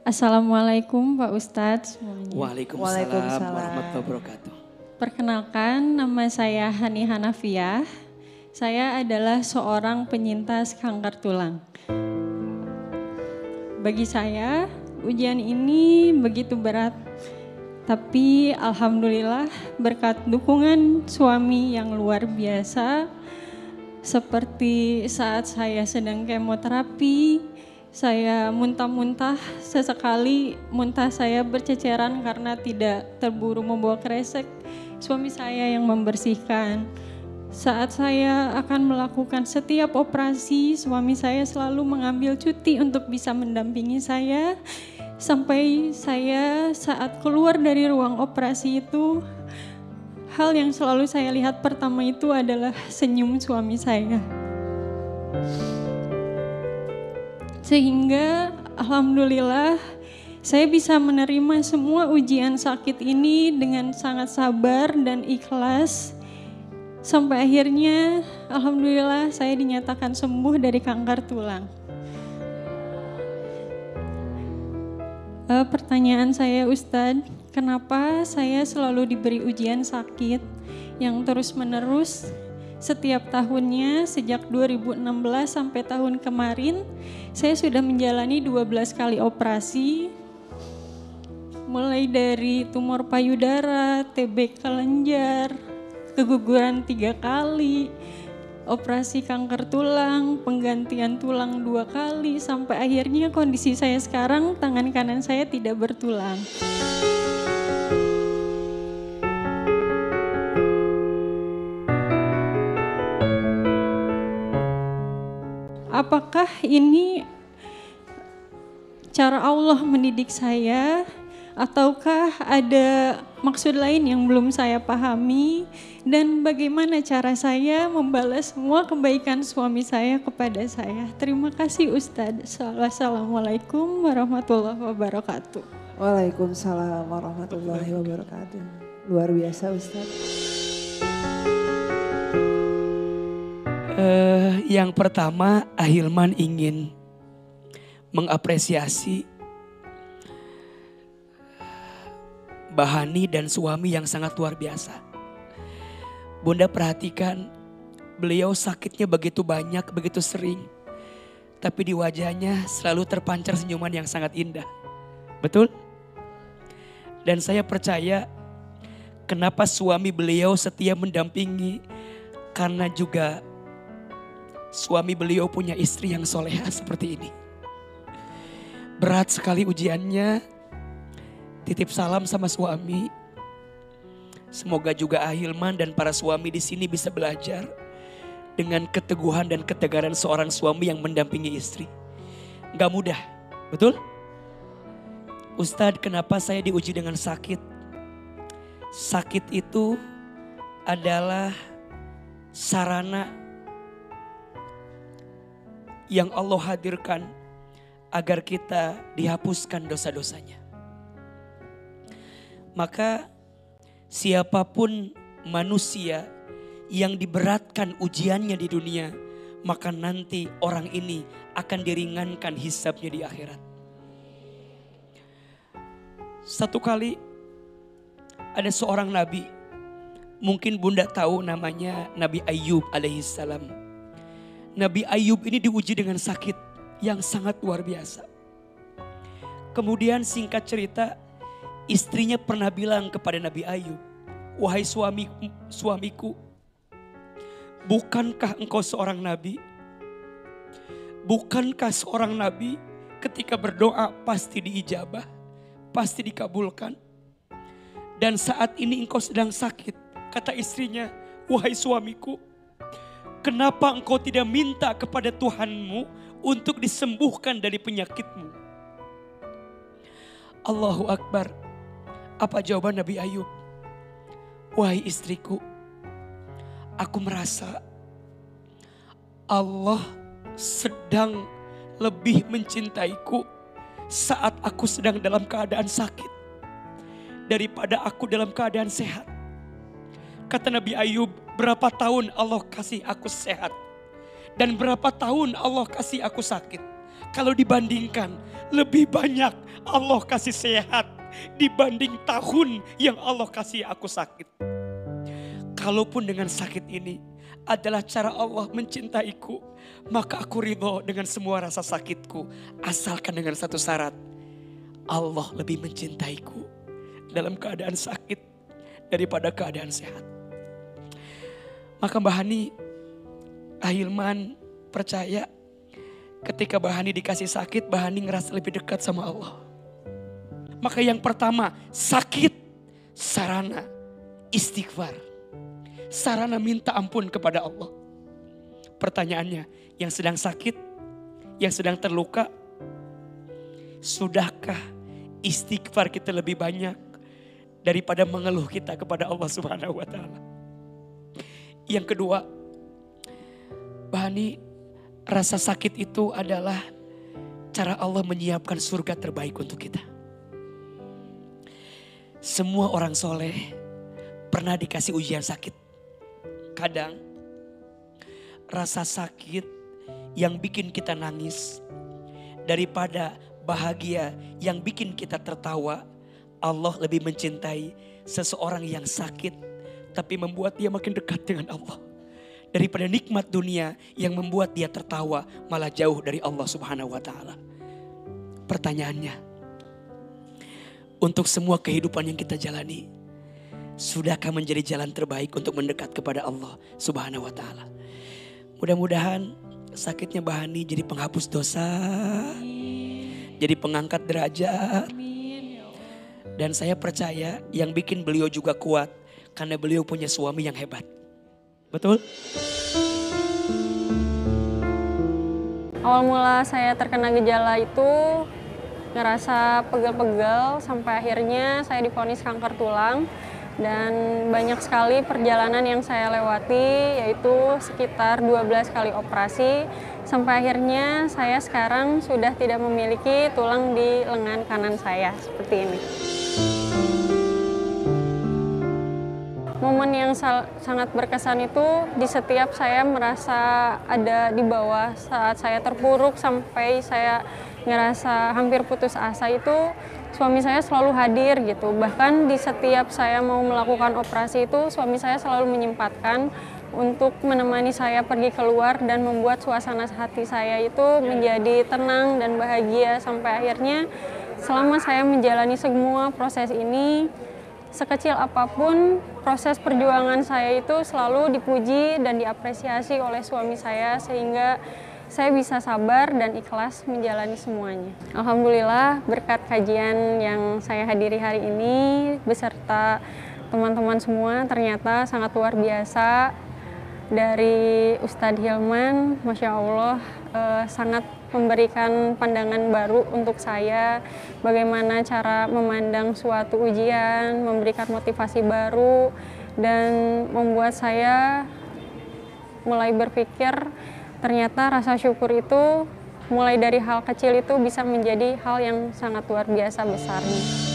Assalamualaikum Pak Ustadz. Waalaikumsalam warahmatullahi wabarakatuh. Perkenalkan, nama saya Hani Hanafiah. Saya adalah seorang penyintas kanker tulang. Bagi saya, ujian ini begitu berat. Tapi alhamdulillah berkat dukungan suami yang luar biasa, seperti saat saya sedang kemoterapi, saya muntah-muntah, sesekali muntah saya berceceran karena tidak terburu membawa kresek. Suami saya yang membersihkan. Saat saya akan melakukan setiap operasi, suami saya selalu mengambil cuti untuk bisa mendampingi saya. Sampai saya saat keluar dari ruang operasi itu, hal yang selalu saya lihat pertama itu adalah senyum suami saya. Sehingga alhamdulillah saya bisa menerima semua ujian sakit ini dengan sangat sabar dan ikhlas. Sampai akhirnya alhamdulillah saya dinyatakan sembuh dari kanker tulang. Pertanyaan saya Ustadz, kenapa saya selalu diberi ujian sakit yang terus menerus setiap tahunnya sejak 2016 sampai tahun kemarin saya sudah menjalani 12 kali operasi, mulai dari tumor payudara, TB kelenjar, keguguran 3 kali, operasi kanker tulang, penggantian tulang 2 kali, sampai akhirnya kondisi saya sekarang tangan kanan saya tidak bertulang. Apakah ini cara Allah mendidik saya ataukah ada maksud lain yang belum saya pahami, dan bagaimana cara saya membalas semua kebaikan suami saya kepada saya? Terima kasih Ustadz. Wassalamualaikum warahmatullahi wabarakatuh. Waalaikumsalam warahmatullahi wabarakatuh. Luar biasa Ustadz. Yang pertama, Ahilman ingin mengapresiasi Bahani dan suami yang sangat luar biasa. Bunda perhatikan, beliau sakitnya begitu banyak, begitu sering. Tapi di wajahnya selalu terpancar senyuman yang sangat indah. Betul? Dan saya percaya kenapa suami beliau setia mendampingi, karena juga suami beliau punya istri yang soleha seperti ini. Berat sekali ujiannya. Titip salam sama suami. Semoga juga Ahilman dan para suami di sini bisa belajar dengan keteguhan dan ketegaran seorang suami yang mendampingi istri. Gak mudah, betul? Ustadz, kenapa saya diuji dengan sakit? Sakit itu adalah sarana yang Allah hadirkan agar kita dihapuskan dosa-dosanya. Maka siapapun manusia yang diberatkan ujiannya di dunia, maka nanti orang ini akan diringankan hisabnya di akhirat. Satu kali ada seorang nabi, mungkin Bunda tahu namanya Nabi Ayub alaihissalam. Nabi Ayub ini diuji dengan sakit yang sangat luar biasa. Kemudian singkat cerita, istrinya pernah bilang kepada Nabi Ayub, "Wahai suamiku, bukankah engkau seorang nabi? Bukankah seorang nabi ketika berdoa pasti diijabah, pasti dikabulkan? Dan saat ini engkau sedang sakit." Kata istrinya, "Wahai suamiku, kenapa engkau tidak minta kepada Tuhanmu untuk disembuhkan dari penyakitmu?" Allahu Akbar. Apa jawaban Nabi Ayub? "Wahai istriku, aku merasa Allah sedang lebih mencintaiku saat aku sedang dalam keadaan sakit daripada aku dalam keadaan sehat." Kata Nabi Ayub, berapa tahun Allah kasih aku sehat dan berapa tahun Allah kasih aku sakit. Kalau dibandingkan, lebih banyak Allah kasih sehat dibanding tahun yang Allah kasih aku sakit. Kalaupun dengan sakit ini adalah cara Allah mencintaiku, maka aku ridho dengan semua rasa sakitku. Asalkan dengan satu syarat, Allah lebih mencintaiku dalam keadaan sakit daripada keadaan sehat. Maka Mbah Hani, Ahilman percaya ketika Mbah Hani dikasih sakit, Mbah Hani ngerasa lebih dekat sama Allah. Maka yang pertama, sakit sarana istighfar. Sarana minta ampun kepada Allah. Pertanyaannya, yang sedang sakit, yang sedang terluka, sudahkah istighfar kita lebih banyak daripada mengeluh kita kepada Allah Subhanahu wa taala? Yang kedua, Mbah Hani, rasa sakit itu adalah cara Allah menyiapkan surga terbaik untuk kita. Semua orang soleh pernah dikasih ujian sakit. Kadang rasa sakit yang bikin kita nangis daripada bahagia yang bikin kita tertawa. Allah lebih mencintai seseorang yang sakit tapi membuat dia makin dekat dengan Allah, daripada nikmat dunia yang membuat dia tertawa malah jauh dari Allah Subhanahu wa taala. Pertanyaannya, untuk semua kehidupan yang kita jalani, sudahkah menjadi jalan terbaik untuk mendekat kepada Allah Subhanahu wa taala? Mudah-mudahan sakitnya Mbah Hani jadi penghapus dosa, jadi pengangkat derajat. Dan saya percaya yang bikin beliau juga kuat karena beliau punya suami yang hebat. Betul? Awal mula saya terkena gejala itu ngerasa pegel-pegel sampai akhirnya saya divonis kanker tulang. Dan banyak sekali perjalanan yang saya lewati, yaitu sekitar 12 kali operasi. Sampai akhirnya saya sekarang sudah tidak memiliki tulang di lengan kanan saya seperti ini. Momen yang sangat berkesan itu di setiap saya merasa ada di bawah, saat saya terpuruk sampai saya ngerasa hampir putus asa, itu suami saya selalu hadir gitu. Bahkan di setiap saya mau melakukan operasi itu suami saya selalu menyempatkan untuk menemani saya pergi keluar dan membuat suasana hati saya itu menjadi tenang dan bahagia. Sampai akhirnya selama saya menjalani semua proses ini, sekecil apapun proses perjuangan saya itu selalu dipuji dan diapresiasi oleh suami saya, sehingga saya bisa sabar dan ikhlas menjalani semuanya. Alhamdulillah berkat kajian yang saya hadiri hari ini beserta teman-teman semua ternyata sangat luar biasa. Dari Ustadz Hilman, Masya Allah, sangat memberikan pandangan baru untuk saya, bagaimana cara memandang suatu ujian, memberikan motivasi baru, dan membuat saya mulai berpikir ternyata rasa syukur itu mulai dari hal kecil itu bisa menjadi hal yang sangat luar biasa besarnya.